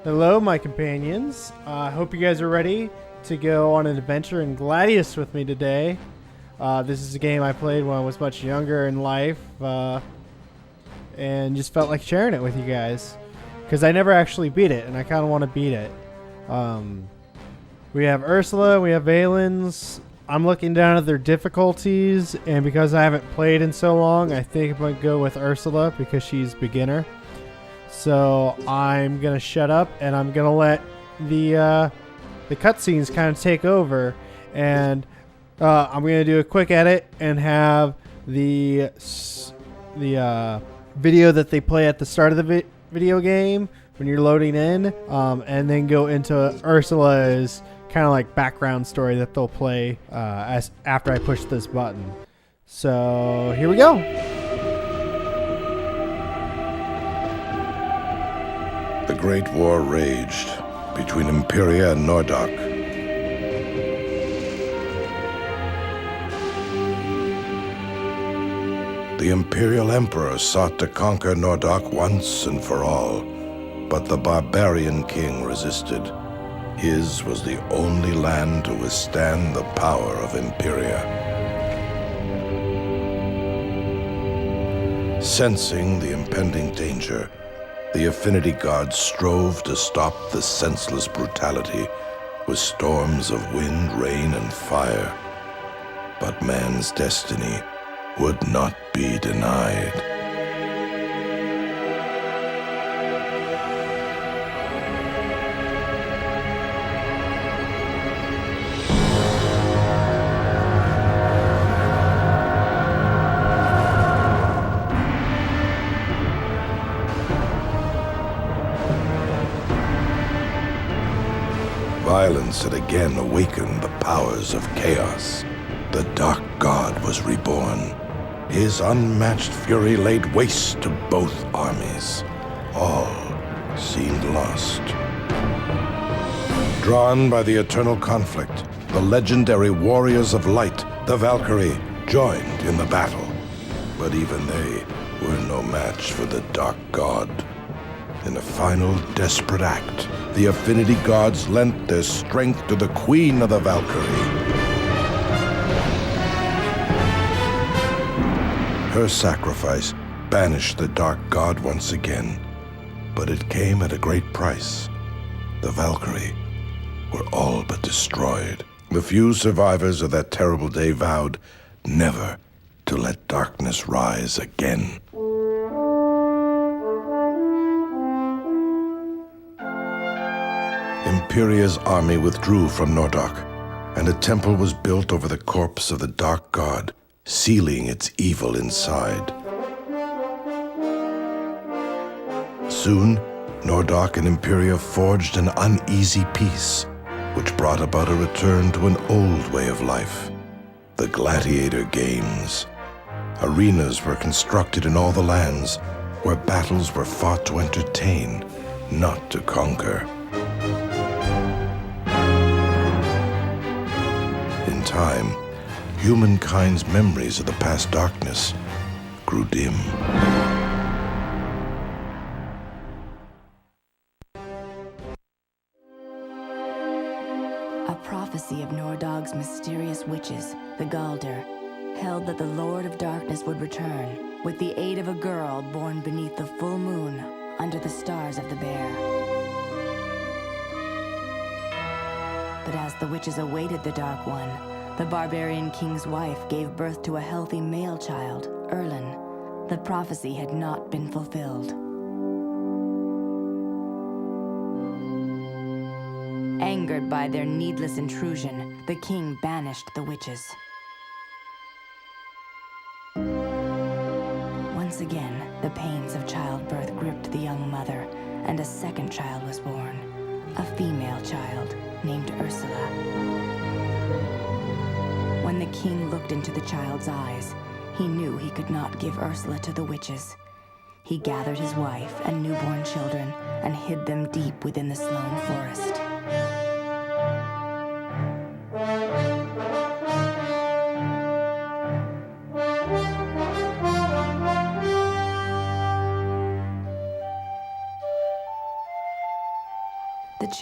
Hello, my companions. I hope you guys are ready to go on an adventure in Gladius with me today. This is a game I played when I was much younger in life, and just felt like sharing it with you guys because I never actually beat it, and I kind of want to beat it. We have Ursula, we have Valens. I'm looking down at their difficulties, and because I haven't played in so long, I think I'm going to go with Ursula because she's beginner. So I'm going to shut up, and I'm going to let the cutscenes kind of take over, and I'm going to do a quick edit and have the video that they play at the start of the video game when you're loading in, and then go into Ursula's kind of like background story that they'll play as after I push this button. So here we go. The Great War raged between Imperia and Nordok. The Imperial Emperor sought to conquer Nordok once and for all, but the barbarian king resisted. His was the only land to withstand the power of Imperia. Sensing the impending danger, the Affinity Guards strove to stop the senseless brutality with storms of wind, rain, and fire. But man's destiny would not be denied. Violence had again awakened the powers of chaos. The Dark God was reborn. His unmatched fury laid waste to both armies. All seemed lost. Drawn by the eternal conflict, the legendary warriors of light, the Valkyrie, joined in the battle. But even they were no match for the Dark God. In a final desperate act, the Affinity Gods lent their strength to the Queen of the Valkyrie. Her sacrifice banished the Dark God once again, but it came at a great price. The Valkyrie were all but destroyed. The few survivors of that terrible day vowed never to let darkness rise again. Imperia's army withdrew from Nordok, and a temple was built over the corpse of the Dark God, sealing its evil inside. Soon, Nordok and Imperia forged an uneasy peace, which brought about a return to an old way of life, the gladiator games. Arenas were constructed in all the lands, where battles were fought to entertain, not to conquer. In time, humankind's memories of the past darkness grew dim. A prophecy of Nordog's mysterious witches, the Galder, held that the Lord of Darkness would return with the aid of a girl born beneath the full moon under the stars of the Bear. But as the witches awaited the Dark One, the barbarian king's wife gave birth to a healthy male child, Erlin. The prophecy had not been fulfilled. Angered by their needless intrusion, the king banished the witches. Once again, the pains of childbirth gripped the young mother, and a second child was born, a female child named Ursula. When the king looked into the child's eyes, he knew he could not give Ursula to the witches. He gathered his wife and newborn children and hid them deep within the Sloane Forest.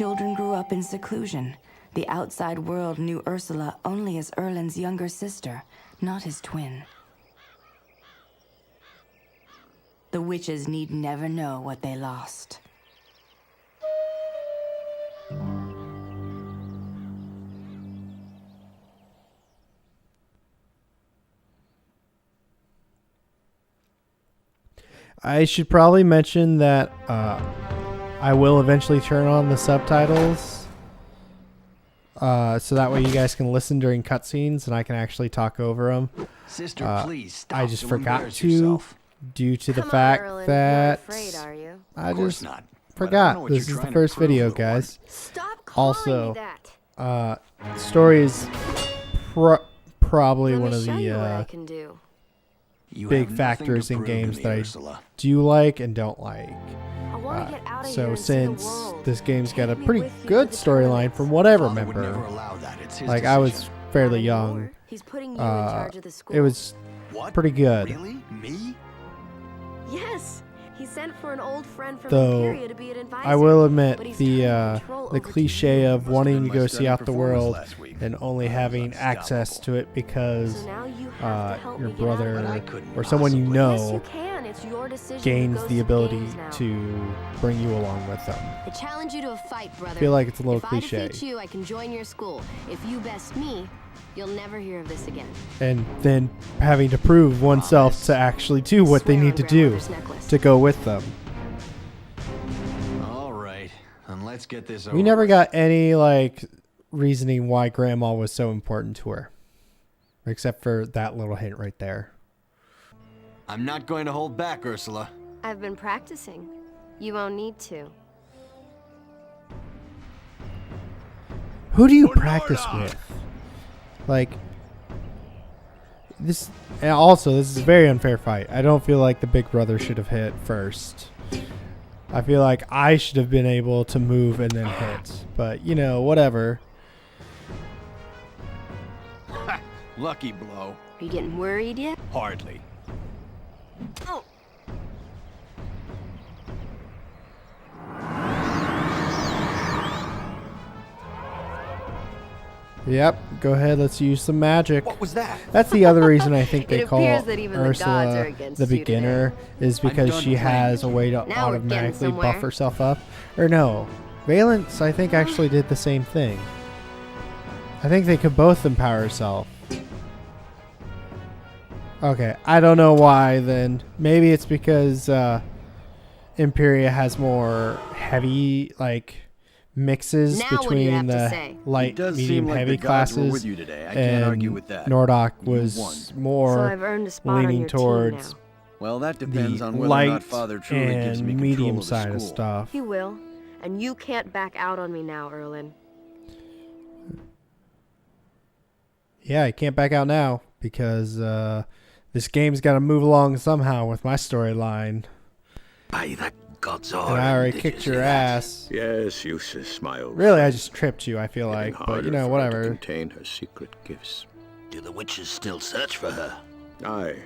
children grew up in seclusion. The outside world knew Ursula only as Erlen's younger sister, not his twin. The witches need never know what they lost. I should probably mention that I will eventually turn on the subtitles, so that way you guys can listen during cutscenes and I can actually talk over them. Sister, please stop. I just You'll forgot embarrass to, yourself. due to the Come on, fact Erlen, that you're not afraid, are you? I Of course just not. But I don't know forgot. what This you're is the trying to first prove, video, little one. guys. Stop calling Also, me that. story is probably Let one me of show you what I the can do. You big have nothing factors to in prove to games me, that I Ursula. do like and don't like. I want to get out of here So and see the since world. this game's got a Take me pretty with you good to the storyline tournaments. from what I Father would never remember, allow that. It's his like I was decision. fairly Not young, anymore. He's putting you in charge of the school. it was What? pretty good. Really? Me? Yes. He sent for an old friend from Though, Imperia to be an advisor. I will admit but he's the turning control over to cliche you. of Must've wanting been to my go stunning see out the performance world last week. and only I was having access unstoppable. to it because So now you have to help your me get out of brother But I here. couldn't or someone you possibly. Yes, you know can. It's your decision. gains Who goes the to ability games now. to bring you along with them. I challenge you to a fight, brother. I feel like it's a little if cliche. I defeat you, I can join your school. If you best me, you'll never hear of this again. And then having to prove oneself to actually do what they Swear need on to do grandmother's necklace. to go with them. All right, and let's get this over. We never with. got any like reasoning why grandma was so important to her. Except for that little hint right there. I'm not going to hold back, Ursula. I've been practicing. You won't need to. Who do you practice with? Like this, and also this is a very unfair fight. I don't feel like the big brother should have hit first. I feel like I should have been able to move and then hit. But you know, whatever. Lucky blow. Are you getting worried yet? Hardly. Oh. Yep, go ahead, let's use some magic. What was that? That's the other reason I think they It call appears that even the gods are Ursula against the you today. beginner is because done she has a playing. way to Now we're getting automatically buff somewhere. herself up. Or no, Valence I think actually did the same thing. I think they could both empower herself. Okay, I don't know why then. Maybe it's because Imperia has more heavy like mixes Now what do you between have to the say? light, It does medium, seem like heavy the gods were classes. with you today. I can't argue And with that. Nordok You was won. more So I've earned a spot on leaning your team towards now. Well, that depends the on whether or not light Father truly gives me and control medium of the side of school. stuff. He will. And you can't back out on me now, Erlen. Yeah, I can't back out now because this game's got to move along somehow with my storyline. By the gods, And I already kicked your ass. Yes, Eustace smiled. Really, I just tripped you, I feel Getting like. But, harder you know, for her to whatever. contain her secret gifts. Do the witches still search for her? Aye,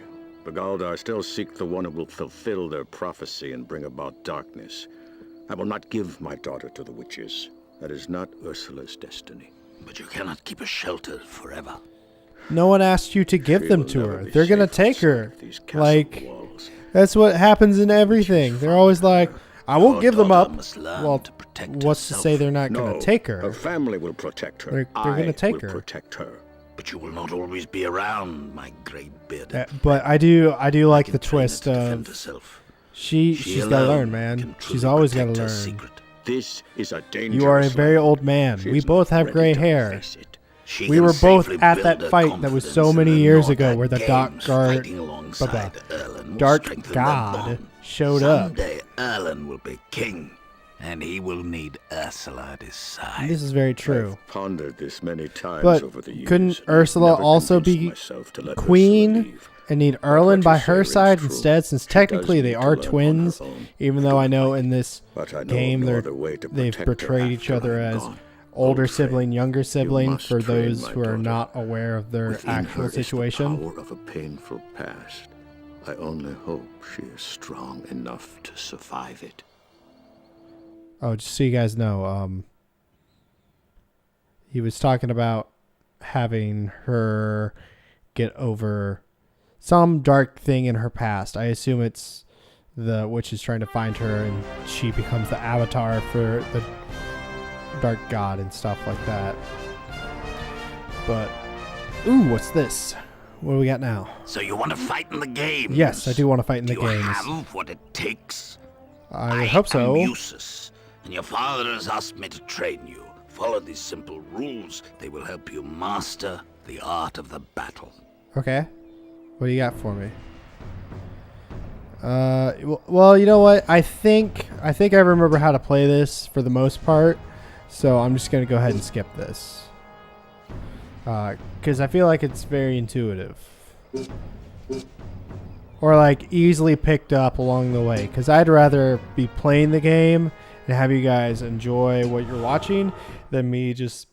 the Galdar still seek the one who will fulfill their prophecy and bring about darkness. I will not give my daughter to the witches. That is not Ursula's destiny. But you cannot keep her sheltered forever. No one asked you to give She them will to never her. be They're going to safe take outside her. of these castle Like, walls. that's what happens in everything. They're always like, I won't Your give them daughter up. must learn Well, to protect what's to herself. say they're not No, going to take her her? family will protect her. They're gonna take will her. protect her. But you will not always be around, my great bearded. But I do like can the train her twist to defend of herself. she's got to alone learn, man. can She's truly always got to protect her learn. secret. This is a dangerous You are a very land. old man. She We is both not have ready gray to hair. face it. She We can were both safely at build that her fight that was so confidence many in the years Northern ago where the games, dark fighting alongside Erlen will dark strengthen their god bond. showed up. Someday Erlen will be king, and he will need Ursula at his side. This is very true. I've pondered this many times But over the years. couldn't and I've Ursula never also convinced be myself to let queen Ursula leave. and need But Erlen what by you say her rings side true. instead, since She does technically they need to are learn on her twins, own. even though I know in this But I know game of no they're other way to they've protect her portrayed each after other I'm as gone. older Old Faye, sibling, younger you sibling must for train those my who are daughter. not aware of their Within actual her is the situation. power of a painful past. I only hope she is strong enough to survive it. Oh, just so you guys know, he was talking about having her get over some dark thing in her past. I assume it's the witch is trying to find her, and she becomes the avatar for the dark god and stuff like that. But, ooh, what's this? What do we got now? So you want to fight in the games? Yes, I do want to fight in the Do you games. have what it takes? I would hope so. am Musus, and your father has asked me to train you. Follow these simple rules. They will help you master the art of the battle. Okay. What do you got for me? Well, you know what? I think I remember how to play this for the most part, so I'm just gonna go ahead and skip this. Because I feel like it's very intuitive. Or like easily picked up along the way. Because I'd rather be playing the game and have you guys enjoy what you're watching than me just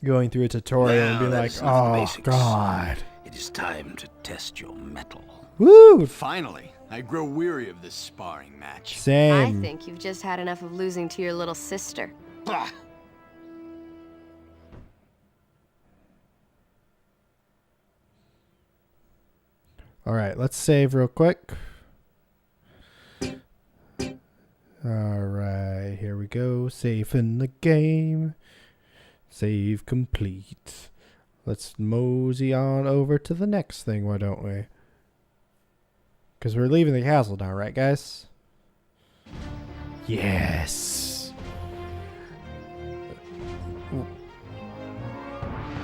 going through a tutorial and being like, oh god. It is time to test your mettle. Woo! Finally, I grow weary of this sparring match. Same. I think you've just had enough of losing to your little sister. Bah! Alright, let's save real quick. Alright, here we go. Save in the game. Save complete. Let's mosey on over to the next thing, why don't we? Because we're leaving the castle now, right, guys? Yes.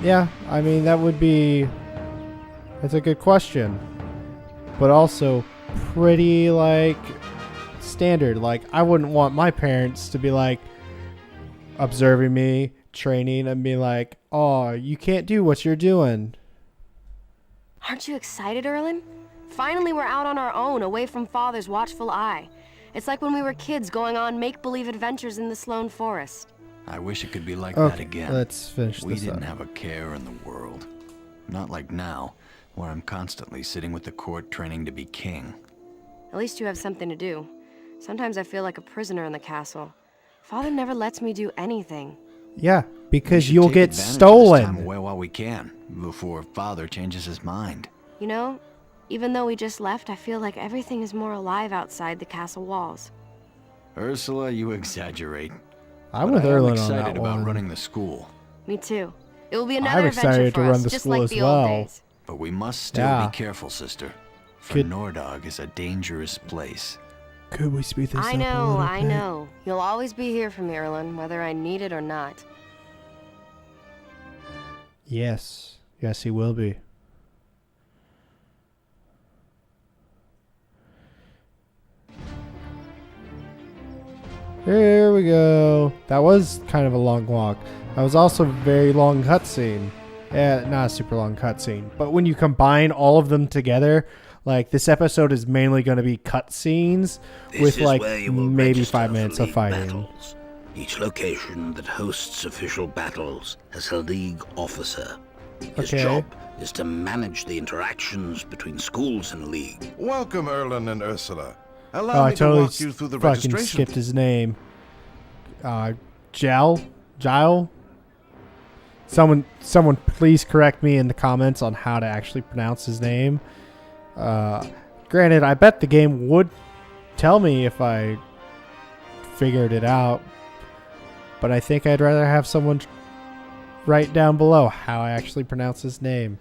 Yeah, I mean, that would be... That's a good question. But also pretty, like, standard. Like, I wouldn't want my parents to be, like, observing me, training, and be like, oh, you can't do what you're doing. Aren't you excited, Erlen? Finally, we're out on our own, away from Father's watchful eye. It's like when we were kids going on make-believe adventures in the Sloan Forest. I wish it could be like Okay, that again. let's finish We this didn't up. have a care in the world. Not like now, where I'm constantly sitting with the court training to be king. At least you have something to do. Sometimes I feel like a prisoner in the castle. Father never lets me do anything. Yeah, We because should you'll take get advantage of this time stolen. away while we can, before Father changes his mind. You know, even though we just left, I feel like everything is more alive outside the castle walls. Ursula, you exaggerate. I'm But with I am Erlen on excited that about one. running the school. Me too. It will be I'm another excited adventure to for run us, the just school like as the well. old days. But we must still Yeah. be careful, sister. For Good. Nordog is a dangerous place. Could we speed this up I a know, little I bit? know. You'll always be here for me, Erlen, whether I need it or not. Yes. Yes, he will be. Here we go. That was kind of a long walk. That was also a very long cutscene. Yeah, not a super long cutscene. But when you combine all of them together, like this episode is mainly going to be cutscenes with This is like where you will maybe register 5 for minutes of league fighting. battles. Each location that hosts official battles has a league officer. His Okay. job is to manage the interactions between schools and league. Welcome, Erlen and Ursula. Allow Oh, I me to totally walk you through the fucking registration. skipped his name. Gile? Someone please correct me in the comments on how to actually pronounce his name. Granted, I bet the game would tell me if I figured it out, but I think I'd rather have someone write down below how I actually pronounce his name,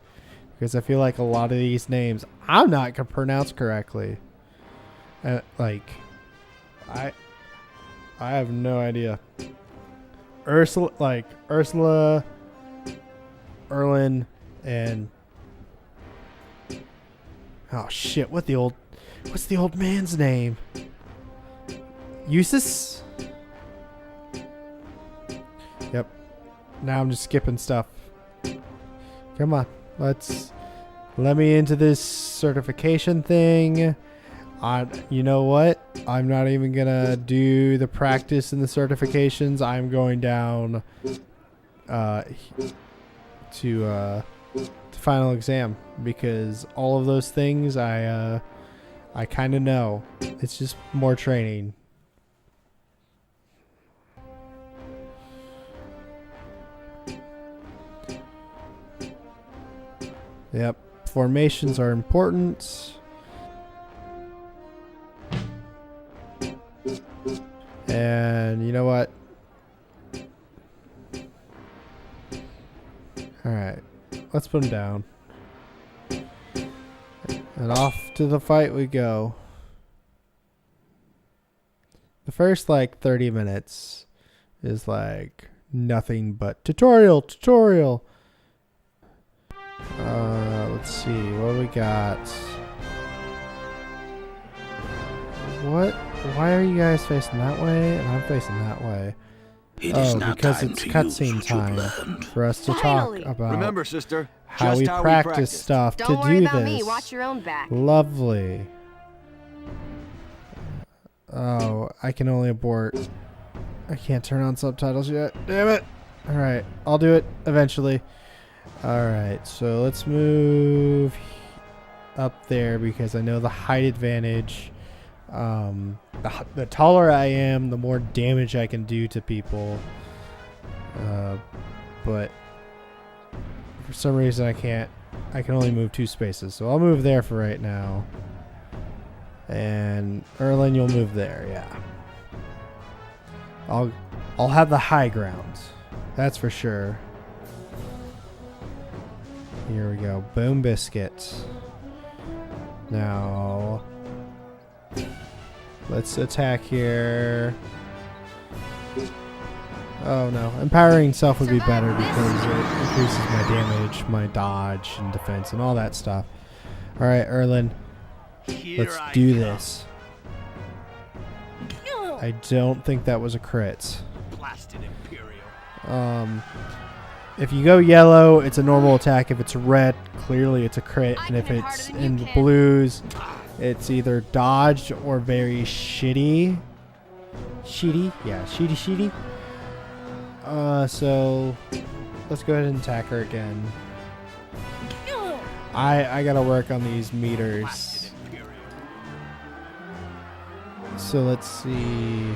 because I feel like a lot of these names I'm not gonna pronounce correctly. I have no idea. Ursula, Erlen, and oh shit, what's the old man's name? Eustace? Yep. Now I'm just skipping stuff. Come on, let me into this certification thing. You know what? I'm not even gonna do the practice and the certifications. I'm going down to final exam, because all of those things I kind of know. It's just more training. Yep. Formations are important. And you know what? Alright. Let's put him down. And off to the fight we go. The first like 30 minutes is like nothing but tutorial. Let's see what we got. What? Why are you guys facing that way and I'm facing that way? Because it's cutscene time for us to talk about. Remember, sister, how we practice stuff to do this. Don't worry about me. Watch your own back. Lovely. Oh, I can only abort. I can't turn on subtitles yet. Damn it. Alright, I'll do it eventually. Alright, so let's move up there because I know the height advantage. The taller I am, the more damage I can do to people. But for some reason I can't. I can only move 2 spaces, so I'll move there for right now. And Erlen, you'll move there, yeah. I'll have the high ground. That's for sure. Here we go. Boom biscuit. Now let's attack here. Oh no. Empowering self would be better because it increases my damage, my dodge, and defense, and all that stuff. Alright, Erlen. Let's do this. I don't think that was a crit. If you go yellow, it's a normal attack. If it's red, clearly it's a crit. And if it's in the blues, it's either dodged or very shitty. Yeah, shitty. So let's go ahead and attack her again. I gotta work on these meters. So let's see.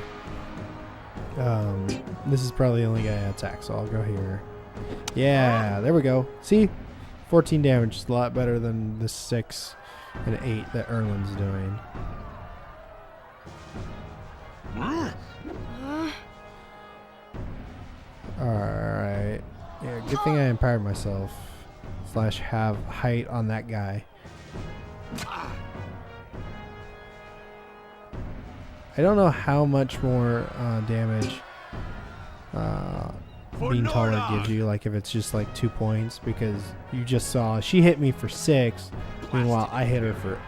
This is probably the only guy I attack, so I'll go here. Yeah, there we go. See? 14 damage is a lot better than the 6 and 8 that Erlen's doing. Alright. Yeah, good thing I empowered myself. / have height on that guy. I don't know how much more damage being taller gives you, like if it's just like 2 points, because you just saw she hit me for 6, meanwhile I hit her for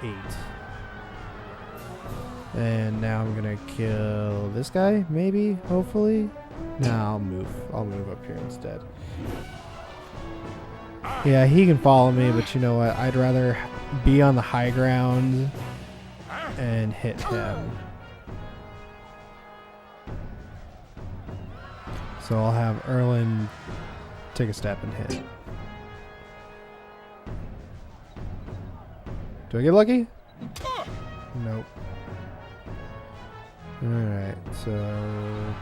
8. And now I'm gonna kill this guy, maybe, hopefully. No, I'll move up here instead. Yeah, he can follow me, but you know what? I'd rather be on the high ground and hit him. So I'll have Erlen take a step and hit. Do I get lucky? Nope. Alright, so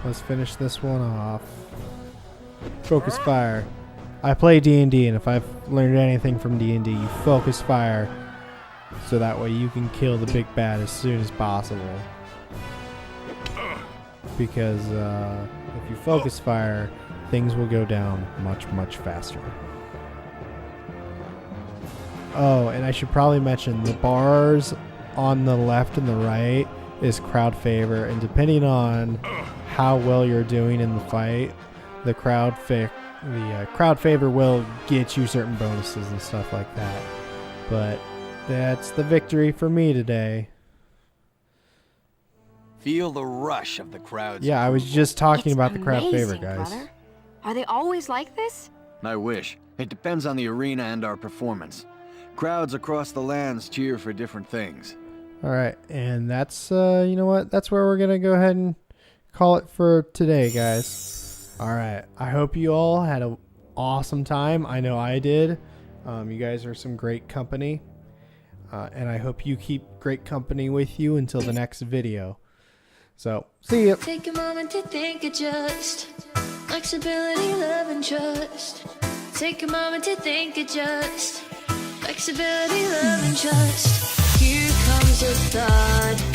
let's finish this one off. Focus fire. I play D&D, and if I've learned anything from D&D, you focus fire so that way you can kill the big bad as soon as possible. Because if you focus fire, things will go down much, much faster. Oh, and I should probably mention the bars on the left and the right is crowd favor, and depending on how well you're doing in the fight, the crowd favor will get you certain bonuses and stuff like that. But that's the victory for me today. Feel the rush of the crowds. Yeah, I was just talking about the crowd favor, amazing, guys. brother. Are they always like this? I wish. It depends on the arena and our performance. Crowds across the lands cheer for different things. Alright, and that's, you know what? That's where we're going to go ahead and call it for today, guys. Alright, I hope you all had an awesome time. I know I did. You guys are some great company. And I hope you keep great company with you until the next video. So, see ya. Take a moment to think, adjust. Flexibility, love, and trust. Take a moment to think, adjust. Flexibility, love, and trust. Here comes a thought.